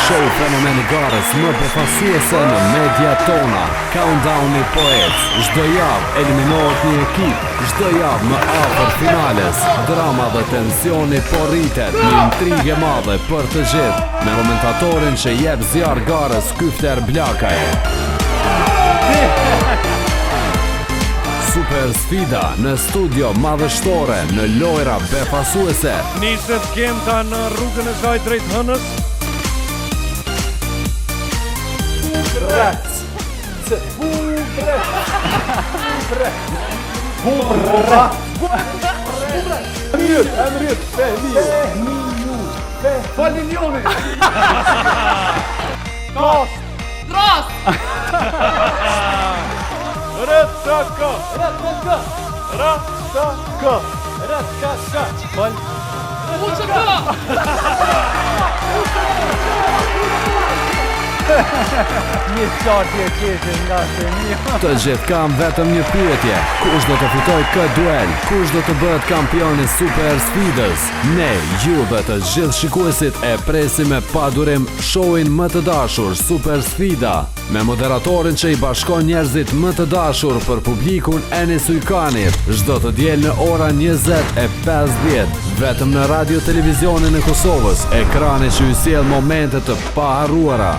show fenomen I garës më befasuese në media tona. Countdown I poets. Çdo javë eliminohet një ekip, çdo javë më afër finales. Drama dhe tensioni po rritet, një intrigë madhe për të gjithë, me komentatorin që jep zjarr garës Kyfter Blakaj. Super sfida në studio madhështore në lojra befasuese. Niset Kemta në rrugën e saj drejt hënës. Falilioni. Tros! Rëtaka! Një qartje qeshën nga shënio. Të gjithë kam vetëm një pyetje. Kush do të fitoj këtë duel? Kush do të bëhet kampioni Super Sfidës? Ne, ju dhe të gjithë shikuesit e presim me padurim showin më të dashur Super Sfida, me moderatorin që I bashkon njerëzit më të dashur për publikun Enis Ujkanit, çdo të diel në ora 20:50, vetëm në radio televizionin e Kosovës, ekrani që ju sjell momente të paharruara.